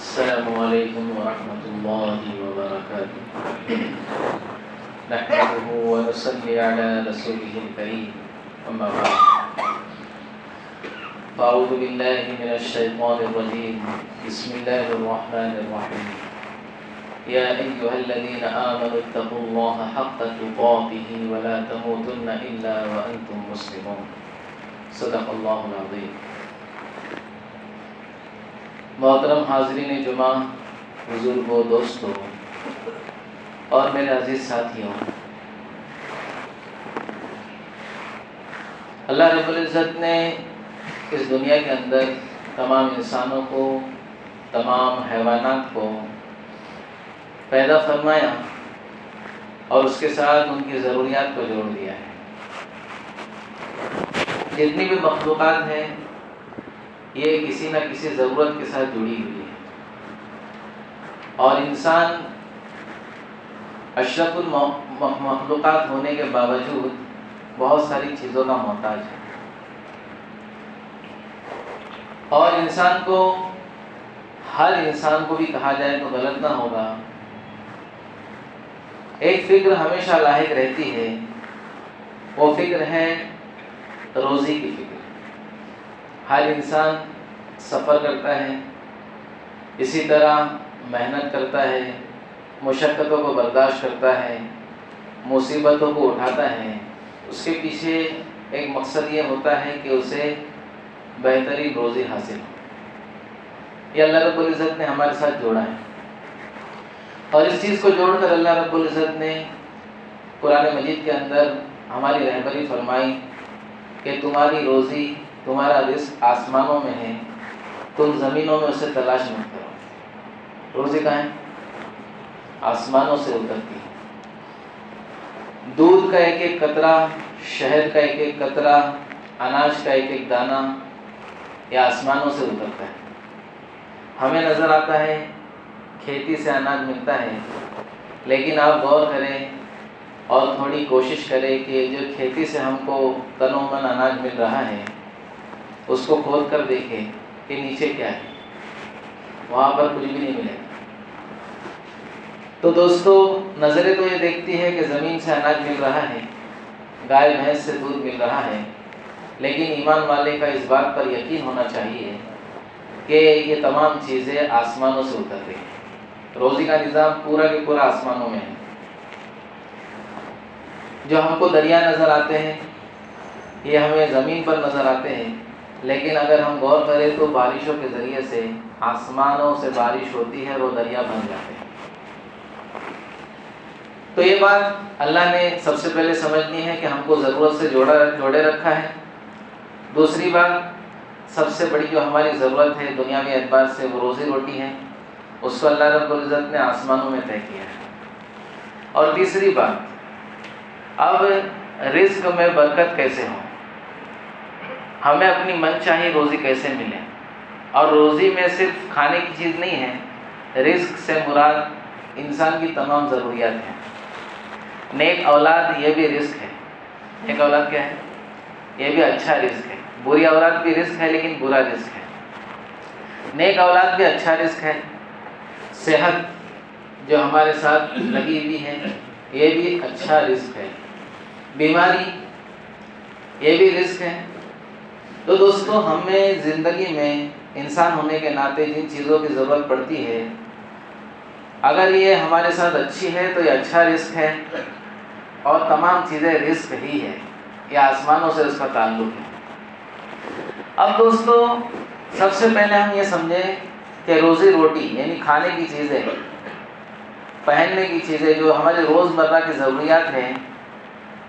السلام علیکم ورحمۃ اللہ وبرکاتہ نحمده ونصلی علی رسوله الکریم اما بعد فاعوذ باللہ من الشیطان الرجیم بسم اللہ الرحمن الرحیم یا ایہا الذین آمنوا اتقوا اللہ حق تقاته ولا تموتن الا وانتم مسلمون صدق اللہ العظیم۔ محترم حاضرین جمعہ، بزرگوں، دوستوں اور میرے عزیز ساتھیوں، اللہ رب العزت نے اس دنیا کے اندر تمام انسانوں کو، تمام حیوانات کو پیدا فرمایا اور اس کے ساتھ ان کی ضروریات کو جوڑ دیا ہے۔ جتنی بھی مخلوقات ہیں یہ کسی نہ کسی ضرورت کے ساتھ جڑی ہوئی ہے، اور انسان اشرف المخلوقات ہونے کے باوجود بہت ساری چیزوں کا محتاج ہے، اور انسان کو، ہر انسان کو بھی کہا جائے تو غلط نہ ہوگا، ایک فکر ہمیشہ لاحق رہتی ہے، وہ فکر ہے روزی کی فکر۔ ہر انسان سفر کرتا ہے، اسی طرح محنت کرتا ہے، مشقتوں کو برداشت کرتا ہے، مصیبتوں کو اٹھاتا ہے، اس کے پیچھے ایک مقصد یہ ہوتا ہے کہ اسے بہترین روزی حاصل ہو۔ یہ اللہ رب العزت نے ہمارے ساتھ جوڑا ہے، اور اس چیز کو جوڑ کر اللہ رب العزت نے قرآن مجید کے اندر ہماری رہبری فرمائی کہ تمہاری روزی، تمہارا رزق آسمانوں میں ہے، تم زمینوں میں اسے تلاش مت کرو۔ روزی کہاں ہے؟ آسمانوں سے اترتی ہے۔ دودھ کا ایک ایک قطرہ، شہد کا ایک ایک قطرہ، اناج کا ایک ایک دانہ یہ آسمانوں سے اترتا ہے۔ ہمیں نظر آتا ہے کھیتی سے اناج ملتا ہے، لیکن آپ غور کریں اور تھوڑی کوشش کریں کہ جو کھیتی سے ہم کو تن و من اناج مل رہا ہے اس کو کھود کر دیکھیں کہ نیچے کیا ہے، وہاں پر کچھ بھی نہیں ملے گا۔ تو دوستو، نظریں تو یہ دیکھتی ہے کہ زمین سے اناج مل رہا ہے، گائے بھینس سے دودھ مل رہا ہے، لیکن ایمان والے کا اس بات پر یقین ہونا چاہیے کہ یہ تمام چیزیں آسمانوں سے اتر رہی ہیں۔ روزی کا نظام پورا کے پورا آسمانوں میں ہے۔ جو ہم کو دریا نظر آتے ہیں یہ ہمیں زمین پر نظر آتے ہیں، لیکن اگر ہم غور کریں تو بارشوں کے ذریعے سے آسمانوں سے بارش ہوتی ہے، وہ دریا بن جاتے ہیں۔ تو یہ بات اللہ نے سب سے پہلے سمجھنی ہے کہ ہم کو ضرورت سے جوڑے رکھا ہے۔ دوسری بات، سب سے بڑی جو ہماری ضرورت ہے دنیاوی اعتبار سے وہ روزی روٹی ہے، اس کو اللہ رب العزت نے آسمانوں میں طے کیا ہے۔ اور تیسری بات، اب رزق میں برکت کیسے ہو، ہمیں اپنی من چاہی روزی کیسے ملے۔ اور روزی میں صرف کھانے کی چیز نہیں ہے، رزق سے مراد انسان کی تمام ضروریات ہیں۔ نیک اولاد یہ بھی رزق ہے۔ نیک اولاد کیا ہے؟ یہ بھی اچھا رزق ہے۔ بری اولاد بھی رزق ہے لیکن برا رزق ہے۔ نیک اولاد بھی اچھا رزق ہے۔ صحت جو ہمارے ساتھ لگی ہوئی ہے یہ بھی اچھا رزق ہے۔ بیماری یہ بھی رزق ہے۔ تو دوستو، ہمیں زندگی میں انسان ہونے کے ناطے جن چیزوں کی ضرورت پڑتی ہے، اگر یہ ہمارے ساتھ اچھی ہے تو یہ اچھا رزق ہے، اور تمام چیزیں رزق ہی ہے، یہ آسمانوں سے اس کا تعلق ہے۔ اب دوستو، سب سے پہلے ہم یہ سمجھیں کہ روزی روٹی یعنی کھانے کی چیزیں، پہننے کی چیزیں، جو ہمارے روزمرہ کی ضروریات ہیں،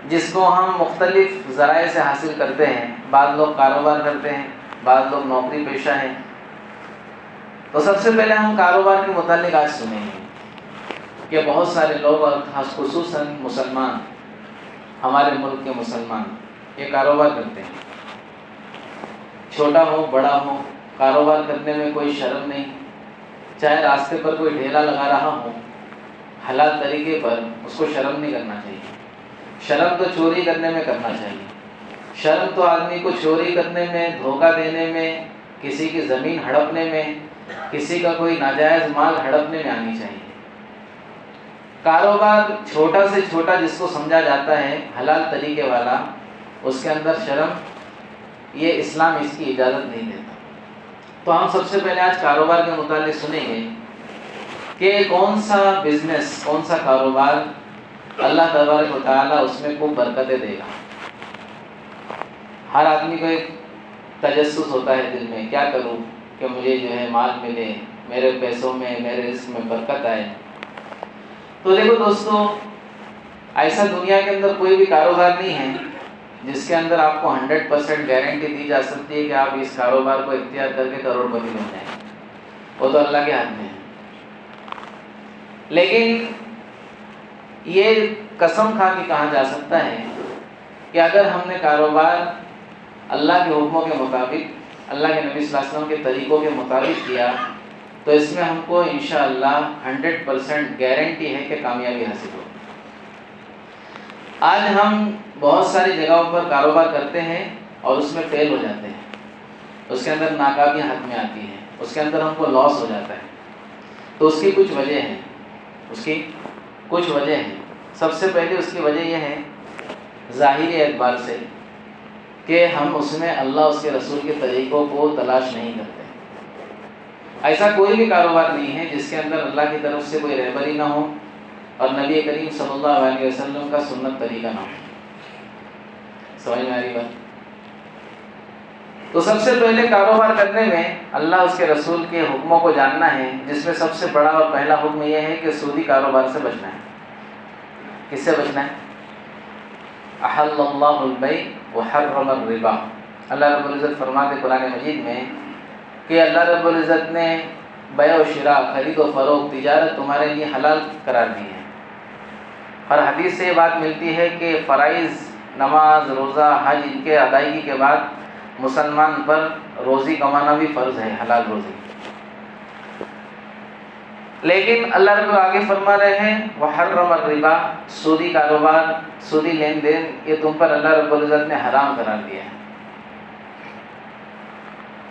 جس کو ہم مختلف ذرائع سے حاصل کرتے ہیں۔ بعض لوگ کاروبار کرتے ہیں، بعض لوگ نوکری پیشہ ہیں۔ تو سب سے پہلے ہم کاروبار کے متعلق آج سنیں گے کہ بہت سارے لوگ، اور خصوصاً مسلمان، ہمارے ملک کے مسلمان یہ کاروبار کرتے ہیں۔ چھوٹا ہو بڑا ہو، کاروبار کرنے میں کوئی شرم نہیں، چاہے راستے پر کوئی ڈھیلا لگا رہا ہو، حلال طریقے پر، اس کو شرم نہیں کرنا چاہیے۔ شرم تو چوری کرنے میں کرنا چاہیے۔ شرم تو آدمی کو چوری کرنے میں، دھوکہ دینے میں، کسی کی زمین ہڑپنے میں، کسی کا کوئی ناجائز مال ہڑپنے میں آنی چاہیے۔ کاروبار چھوٹا سے چھوٹا جس کو سمجھا جاتا ہے حلال طریقے والا، اس کے اندر شرم، یہ اسلام اس کی اجازت نہیں دیتا۔ تو ہم سب سے پہلے آج کاروبار کے متعلق سنیں گے کہ کون سا بزنس، کون سا کاروبار اللہ تبارک و تعالیٰ اس میں خوب برکتیں دے گا۔ ہر آدمی کو ایک تجسس ہوتا ہے دل میں، کیا کروں کہ مجھے جو ہے مال ملے، میرے پیسوں میں، میرے رزق میں برکت آئے۔ تو دیکھو دوستو، ایسا دنیا کے اندر کوئی بھی کاروبار نہیں ہے جس کے اندر آپ کو 100% گارنٹی دی جا سکتی ہے کہ آپ اس کاروبار کو اختیار کر کے کروڑ پتی بن جائیں، وہ تو اللہ کے ہاتھ میں ہے۔ لیکن یہ قسم کھا کے کہا جا سکتا ہے کہ اگر ہم نے کاروبار اللہ کے حکموں کے مطابق، اللہ کے نبی صلی اللہ علیہ وسلم کے طریقوں کے مطابق کیا تو اس میں ہم کو انشاءاللہ 100% گارنٹی ہے کہ کامیابی حاصل ہو۔ آج ہم بہت ساری جگہوں پر کاروبار کرتے ہیں اور اس میں فیل ہو جاتے ہیں، اس کے اندر ناکامیاں ہاتھ میں آتی ہیں، اس کے اندر ہم کو لاس ہو جاتا ہے۔ تو اس کی کچھ وجہ ہیں، اس کی کچھ وجہ ہیں۔ سب سے پہلے اس کی وجہ یہ ہے ظاہری اعتبار سے کہ ہم اس میں اللہ اس کے رسول کے طریقوں کو تلاش نہیں کرتے۔ ایسا کوئی بھی کاروبار نہیں ہے جس کے اندر اللہ کی طرف سے کوئی رہبری نہ ہو اور نبی کریم صلی اللہ علیہ وسلم کا سنت طریقہ نہ ہو۔ سمجھ میں آ رہی بات؟ تو سب سے پہلے کاروبار کرنے میں اللہ اس کے رسول کے حکموں کو جاننا ہے، جس میں سب سے بڑا اور پہلا حکم یہ ہے کہ سودی کاروبار سے بچنا ہے۔ کس سے بچنا ہے؟ احل اللہ البیع وحرم الربا۔ اللہ رب العزت فرماتے قرآن مجید میں کہ اللہ رب العزت نے بیع و شراء، خرید و فروخت، تجارت تمہارے لیے حلال قرار دی ہے۔ اور حدیث سے یہ بات ملتی ہے کہ فرائض نماز، روزہ، حج، ان کے ادائیگی کے بعد مسلمان پر روزی کمانا بھی فرض ہے، حلال روزی۔ لیکن اللہ رب آگے فرما رہے ہیں وحرم الربا، سودی کاروبار، سودی لین دین، یہ تم پر اللہ رب العزت نے حرام قرار دیا ہے۔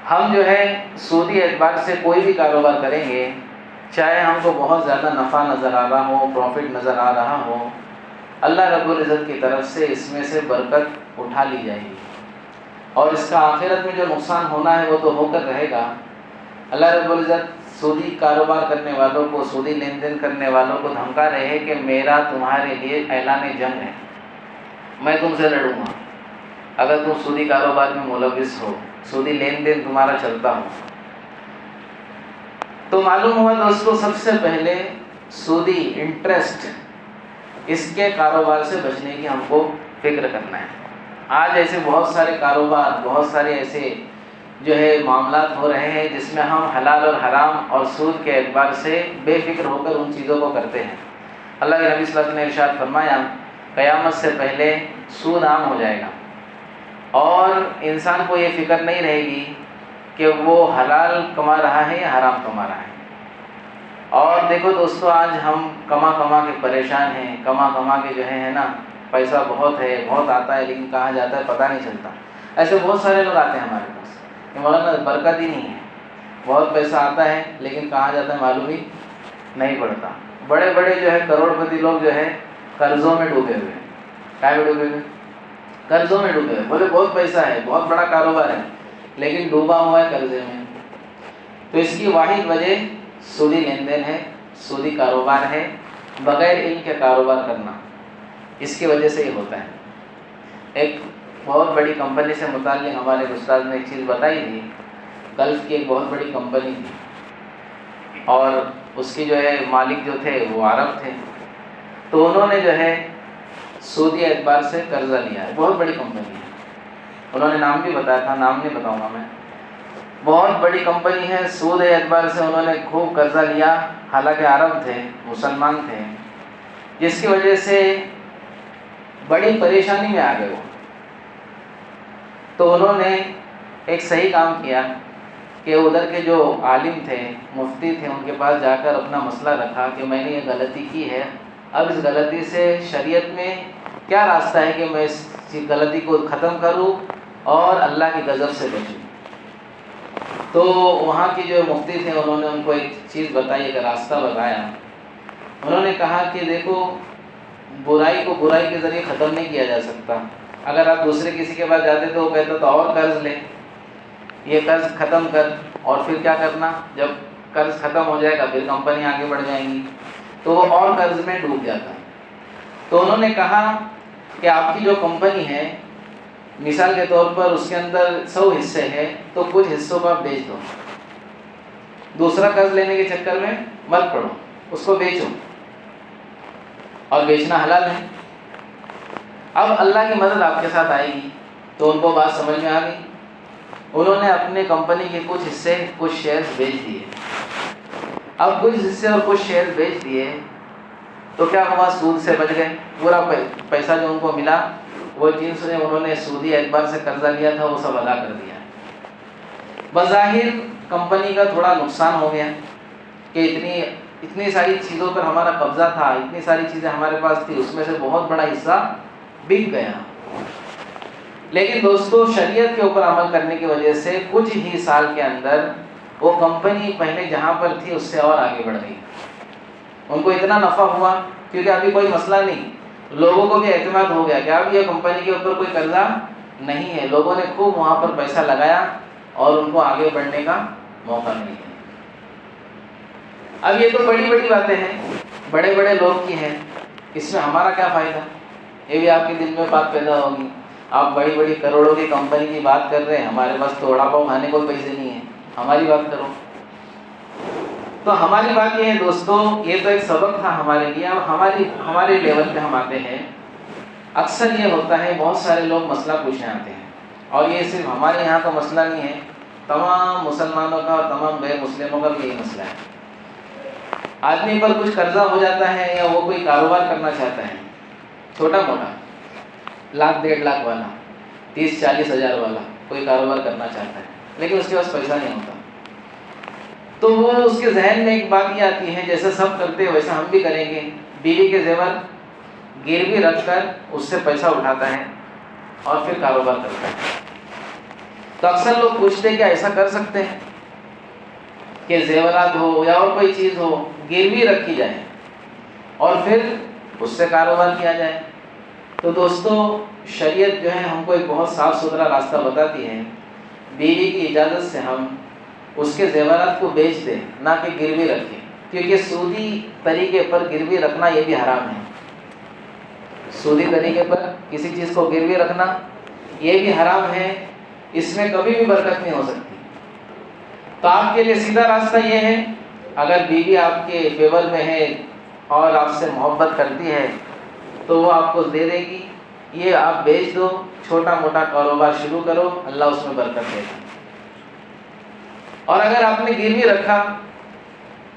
ہم جو ہے سودی اعتبار سے کوئی بھی کاروبار کریں گے، چاہے ہم کو بہت زیادہ نفع نظر آ رہا ہو، پروفٹ نظر آ رہا ہو، اللہ رب العزت کی طرف سے اس میں سے برکت اٹھا لی جائے گی، اور اس کا آخرت میں جو نقصان ہونا ہے وہ تو ہو کر رہے گا۔ اللہ رب العزت سودی کاروبار کرنے والوں کو، سودی لین دین کرنے والوں کو دھمکا رہے ہیں کہ میرا تمہارے لیے اعلان جنگ ہے، میں تم سے لڑوں گا اگر تم سودی کاروبار میں ملوث ہو، سودی لین دین تمہارا چلتا ہو۔ تو معلوم ہوا دوستو، سب سے پہلے سودی انٹرسٹ، اس کے کاروبار سے بچنے کی ہم کو فکر کرنا ہے۔ آج ایسے بہت سارے کاروبار، بہت سارے ایسے جو ہے معاملات ہو رہے ہیں جس میں ہم حلال اور حرام اور سود کے اعتبار سے بے فکر ہو کر ان چیزوں کو کرتے ہیں۔ اللہ کے نبی صلی اللہ علیہ وسلم نے ارشاد فرمایا قیامت سے پہلے سود عام ہو جائے گا اور انسان کو یہ فکر نہیں رہے گی کہ وہ حلال کما رہا ہے یا حرام کما رہا ہے۔ اور دیکھو دوستو، آج ہم کما کے پریشان ہیں، کما کے جو ہے نا، پیسہ بہت ہے، بہت آتا ہے، لیکن کہاں جاتا ہے پتہ نہیں چلتا۔ ایسے بہت سارے لوگ آتے ہیں ہمارے پاس کہ مولانا برکت ہی نہیں ہے، بہت پیسہ آتا ہے لیکن کہاں جاتا ہے معلوم ہی نہیں پڑتا۔ بڑے بڑے جو ہے کروڑ پتی لوگ جو ہے قرضوں میں ڈوبے ہوئے ہیں۔ کیا میں ڈوبے ہوئے؟ قرضوں میں ڈوبے ہوئے، بولے بہت پیسہ ہے، بہت بڑا کاروبار ہے، لیکن ڈوبا ہوا ہے قرضے میں۔ تو اس کی واحد وجہ سودی لین دین ہے، سودی کاروبار ہے، بغیر علم کے کاروبار کرنا، اس کی وجہ سے یہ ہوتا ہے۔ ایک بہت بڑی کمپنی سے متعلق ہمارے استاد نے ایک چیز بتائی تھی، گلف کی ایک بہت بڑی کمپنی تھی اور اس کی جو ہے مالک جو تھے وہ عرب تھے، تو انہوں نے جو ہے سودی اعتبار سے قرضہ لیا ہے، بہت بڑی کمپنی ہے، انہوں نے نام بھی بتایا تھا، نام نہیں بتاؤں گا میں، بہت بڑی کمپنی ہے، سود اعتبار سے انہوں نے خوب قرضہ لیا، حالانکہ عرب تھے، مسلمان تھے، جس کی وجہ سے بڑی پریشانی میں آ گئے وہ۔ تو انہوں نے ایک صحیح کام کیا کہ ادھر کے جو عالم تھے، مفتی تھے، ان کے پاس جا کر اپنا مسئلہ رکھا کہ میں نے یہ غلطی کی ہے، اب اس غلطی سے شریعت میں کیا راستہ ہے کہ میں اس غلطی کو ختم کروں اور اللہ کی غضب سے بچوں۔ تو وہاں کے جو مفتی تھے انہوں نے ان کو ایک چیز بتائی، ایک راستہ بتایا. انہوں نے کہا کہ دیکھو برائی کو برائی کے ذریعے ختم نہیں کیا جا سکتا. اگر آپ دوسرے کسی کے پاس جاتے تو وہ کہتا تو اور قرض لے، یہ قرض ختم کر، اور پھر کیا کرنا، جب قرض ختم ہو جائے گا پھر کمپنی آگے بڑھ جائیں گی، تو وہ اور قرض میں ڈوب جاتا ہے. تو انہوں نے کہا کہ آپ کی جو کمپنی ہے مثال کے طور پر اس کے اندر 100 حصے ہیں، تو کچھ حصوں کو آپ بیچ دو، دوسرا قرض لینے کے چکر میں مت پڑو، اس کو بیچو، اور بیچنا حلال ہے. اب اللہ کی مدد آپ کے ساتھ آئے گی. تو ان کو بات سمجھ میں آ گئی. انہوں نے اپنے کمپنی کے کچھ حصے، کچھ شیئرز بیچ دیے. اب کچھ حصے اور کچھ شیئرز بیچ دیے تو کیا ہوا، سود سے بچ گئے. پورا پیسہ جو ان کو ملا وہ جن سے انہوں نے سودی اعتبار سے قرضہ لیا تھا وہ سب ادا کر دیا. بظاہر کمپنی کا تھوڑا نقصان ہو گیا کہ اتنی ساری چیزوں پر ہمارا قبضہ تھا، اتنی ساری چیزیں ہمارے پاس تھی، اس میں سے بہت بڑا حصہ بک گیا. لیکن دوستو شریعت کے اوپر عمل کرنے کی وجہ سے کچھ ہی سال کے اندر وہ کمپنی پہلے جہاں پر تھی اس سے اور آگے بڑھ گئی. ان کو اتنا نفع ہوا کیونکہ ابھی کوئی مسئلہ نہیں، لوگوں کو بھی اعتماد ہو گیا کہ اب یہ کمپنی کے اوپر کوئی قرضہ نہیں ہے. لوگوں نے خوب وہاں پر پیسہ لگایا اور ان کو آگے بڑھنے کا موقع مل گیا. اب یہ تو بڑی بڑی باتیں ہیں، بڑے بڑے لوگ کی ہیں، اس میں ہمارا کیا فائدہ، یہ بھی آپ کے دل میں بات پیدا ہوگی. آپ بڑی بڑی کروڑوں کی کمپنی کی بات کر رہے ہیں، ہمارے پاس تو وڑا پاؤ کھانے کو پیسے نہیں ہیں، ہماری بات کرو. تو ہماری بات یہ ہے دوستو، یہ تو ایک سبق تھا ہمارے لیے. اب ہمارے لیول پہ ہم آتے ہیں. اکثر یہ ہوتا ہے بہت سارے لوگ مسئلہ پوچھنے آتے ہیں، اور یہ صرف ہمارے یہاں کا مسئلہ نہیں ہے، تمام مسلمانوں کا اور تمام غیر مسلموں کا بھی یہی مسئلہ ہے. آدمی پر کچھ قرضہ ہو جاتا ہے یا وہ کوئی کاروبار کرنا چاہتا ہے، چھوٹا موٹا، 1,00,000 1,50,000 والا، 30-40 ہزار والا کوئی کاروبار کرنا چاہتا ہے، لیکن اس کے پاس پیسہ نہیں ہوتا. تو وہ اس کے ذہن میں ایک بات یہ آتی ہے جیسے سب کرتے ہیں ویسا ہم بھی کریں گے. بیوی کے زیور گروی رکھ کر اس سے پیسہ اٹھاتا ہے اور پھر کاروبار کرتا ہے. تو اکثر لوگ پوچھتے ہیں کہ ایسا کر سکتے ہیں کہ زیورات ہو یا اور کوئی چیز ہو گروی رکھی جائے اور پھر اس سے کاروبار کیا جائے. تو دوستو شریعت جو ہے ہم کو ایک بہت صاف ستھرا راستہ بتاتی ہے. بیوی کی اجازت سے ہم اس کے زیورات کو بیچ دیں، نہ کہ گروی رکھیں، کیونکہ سودی طریقے پر گروی رکھنا یہ بھی حرام ہے. سودی طریقے پر کسی چیز کو گروی رکھنا یہ بھی حرام ہے، اس میں کبھی بھی برکت نہیں ہو سکتی. تو آپ کے لیے سیدھا راستہ یہ ہے، اگر بیوی آپ کے فیور میں ہے اور آپ سے محبت کرتی ہے تو وہ آپ کو دے دے گی، یہ آپ بیچ دو، چھوٹا موٹا کاروبار شروع کرو، اللہ اس میں برکت دے گا. اور اگر آپ نے گروی رکھا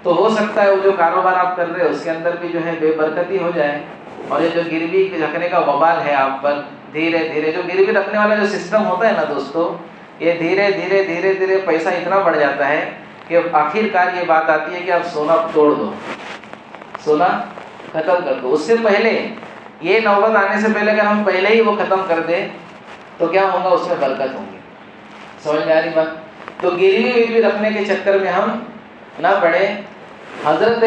تو ہو سکتا ہے وہ جو کاروبار آپ کر رہے ہیں اس کے اندر بھی جو ہے بے برکتی ہو جائے، اور یہ جو گروی رکھنے کا وبال ہے آپ پر، دھیرے دھیرے جو گروی رکھنے والا جو سسٹم ہوتا ہے نا دوستو، یہ دھیرے دھیرے پیسہ اتنا بڑھ جاتا ہے کہ آخر کار یہ بات آتی ہے کہ آپ سونا توڑ دو، سونا ختم کر دو. اس سے پہلے یہ نوبت آنے سے پہلے اگر ہم پہلے ہی وہ ختم کر دیں تو کیا ہوگا، اس میں برکت ہوگی. سمجھ میں آ رہی بات؟ تو گروی رکھنے کے چکر میں ہم نہ پڑے. حضرت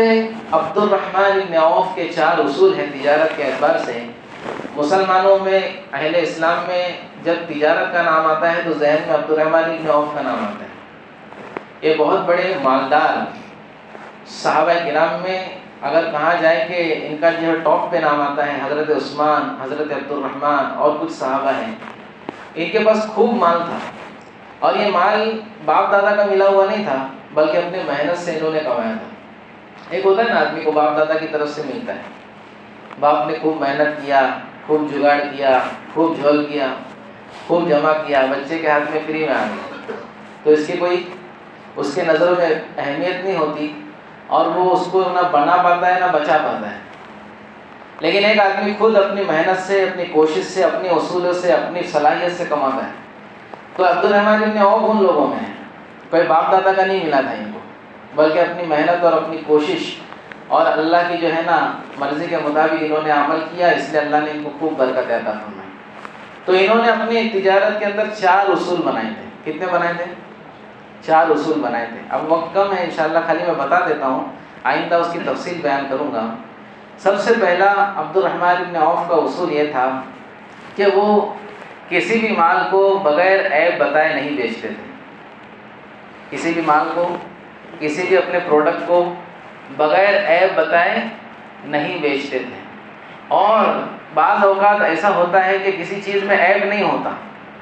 عبد الرحمن بن عوف کے 4 اصول ہیں تجارت کے اعتبار سے. مسلمانوں میں، اہل اسلام میں جب تجارت کا نام آتا ہے تو ذہن میں عبد الرحمن بن عوف کا نام آتا ہے. یہ بہت بڑے مالدار صحابہ کرام میں اگر کہا جائے کہ ان کا جو ہے ٹاپ پہ نام آتا ہے، حضرت عثمان، حضرت عبد الرحمن اور کچھ صحابہ ہیں. ان کے پاس خوب مال تھا، اور یہ مال باپ دادا کا ملا ہوا نہیں تھا بلکہ اپنے محنت سے انہوں نے کمایا تھا. ایک ہوتا ہے نا آدمی کو باپ دادا کی طرف سے ملتا ہے، باپ نے خوب محنت کیا، خوب جگاڑ کیا، خوب جھول کیا، خوب جمع کیا، بچے کے ہاتھ میں فری میں آ گئی، تو اس کی کوئی اس کے نظروں میں اہمیت نہیں ہوتی، اور وہ اس کو نہ بنا پاتا ہے نہ بچا پاتا ہے. لیکن ایک آدمی خود اپنی محنت سے، اپنی کوشش سے، اپنی اصولوں سے، اپنی صلاحیت سے کماتا ہے. تو عبد الرحمن بن عوف ان لوگوں میں ہیں، کوئی باپ دادا کا نہیں ملا تھا ان کو، بلکہ اپنی محنت اور اپنی کوشش اور اللہ کی جو ہے نا مرضی کے مطابق انہوں نے عمل کیا، اس لیے اللہ نے ان کو خوب برکت عطا فرمائی. تو انہوں نے اپنی تجارت کے اندر 4 اصول بنائے تھے. کتنے بنائے تھے؟ 4 اصول بنائے تھے. اب وقت کم ہے انشاءاللہ، خالی میں بتا دیتا ہوں، آئندہ اس کی تفصیل بیان کروں گا. سب سے پہلا عبد الرحمن بن عوف کا اصول یہ تھا کہ وہ کسی بھی مال کو بغیر عیب بتائے نہیں بیچتے تھے. کسی بھی مال کو، کسی بھی اپنے پروڈکٹ کو بغیر عیب بتائے نہیں بیچتے تھے. اور بعض اوقات ایسا ہوتا ہے کہ کسی چیز میں عیب نہیں ہوتا،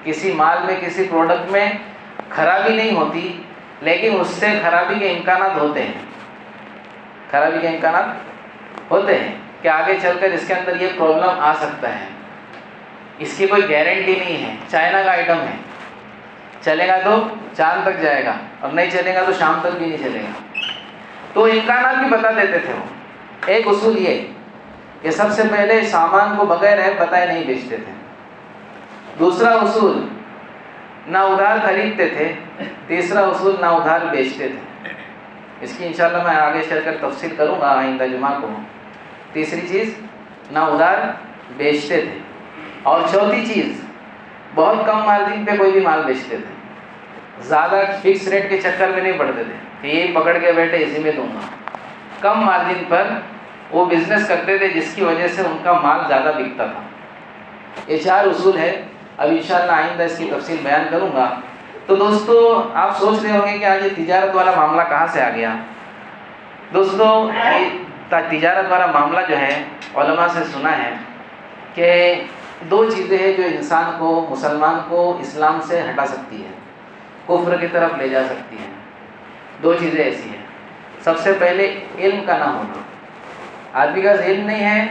کسی مال میں، کسی پروڈکٹ میں خرابی نہیں ہوتی، لیکن اس سے خرابی کے امکانات ہوتے ہیں. خرابی کے امکانات ہوتے ہیں کہ آگے چل کر اس کے اندر یہ پرابلم آ سکتا ہے. اس کی کوئی گارنٹی نہیں ہے. چائنا کا آئٹم ہے، چلے گا تو چاند تک جائے گا، اور نہیں چلے گا تو شام تک بھی نہیں چلے گا. تو امکانات بھی بتا دیتے تھے وہ. ایک اصول یہ کہ سب سے پہلے سامان کو بغیر عیب بتائے نہیں بیچتے تھے. دوسرا اصول نہ ادھار خریدتے تھے. تیسرا اصول نہ ادھار بیچتے تھے. اس کی انشاءاللہ میں آگے چل کر تفصیل کروں گا آئندہ جمعہ کو. تیسری چیز نہ ادھار بیچتے تھے. اور چوتھی چیز بہت کم مارجن پہ کوئی بھی مال بیچتے تھے. زیادہ فکس ریٹ کے چکر میں نہیں پڑتے تھے کہ یہی پکڑ کے بیٹھے اسی میں دوں گا. کم مارجن پر وہ بزنس کرتے تھے جس کی وجہ سے ان کا مال زیادہ بکتا تھا. یہ 4 اصول ہے. اب انشاءاللہ آئندہ اس کی تفصیل بیان کروں گا. تو دوستو آپ سوچ رہے ہوں گے کہ آج یہ تجارت والا معاملہ کہاں سے آ گیا. دوستو یہ تجارت والا معاملہ جو ہے علماء سے سنا ہے کہ 2 چیزیں ہیں جو انسان کو، مسلمان کو اسلام سے ہٹا سکتی ہے، کفر کی طرف لے جا سکتی ہے. 2 چیزیں ایسی ہیں. سب سے پہلے علم کا نہ ہونا. آدمی کا علم نہیں ہے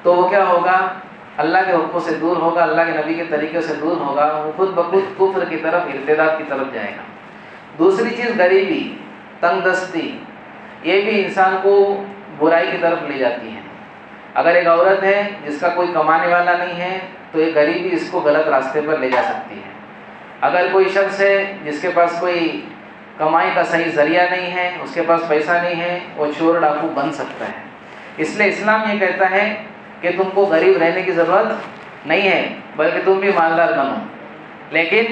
تو وہ کیا ہوگا؟ اللہ کے حکموں سے دور ہوگا، اللہ کے نبی کے طریقے سے دور ہوگا، وہ خود بخود کفر کی طرف، ارتداد کی طرف جائے گا. دوسری چیز غریبی، تنگ دستی، یہ بھی انسان کو برائی کی طرف لے جاتی ہے. اگر ایک عورت ہے جس کا کوئی کمانے والا نہیں ہے تو یہ غریبی اس کو غلط راستے پر لے جا سکتی ہے. اگر کوئی شخص ہے جس کے پاس کوئی کمائی کا صحیح ذریعہ نہیں ہے، اس کے پاس پیسہ نہیں ہے، وہ چور ڈاکو بن سکتا ہے. اس لیے اسلام یہ کہتا ہے کہ تم کو غریب رہنے کی ضرورت نہیں ہے، بلکہ تم بھی مالدار بنو. لیکن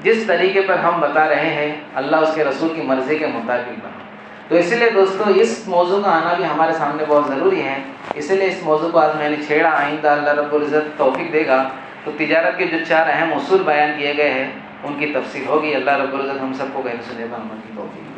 جس طریقے پر ہم بتا رہے ہیں اللہ اس کے رسول کی مرضی کے مطابق بنو. تو اسی لیے دوستو اس موضوع کا آنا بھی ہمارے سامنے بہت ضروری ہے. اسی لیے اس موضوع کو آج میں نے چھیڑا. آئندہ اللہ رب العزت توفیق دے گا تو تجارت کے جو 4 اہم اصول بیان کیے گئے ہیں ان کی تفصیل ہوگی. اللہ رب العزت ہم سب کو غیر سنے عمل کی توفیق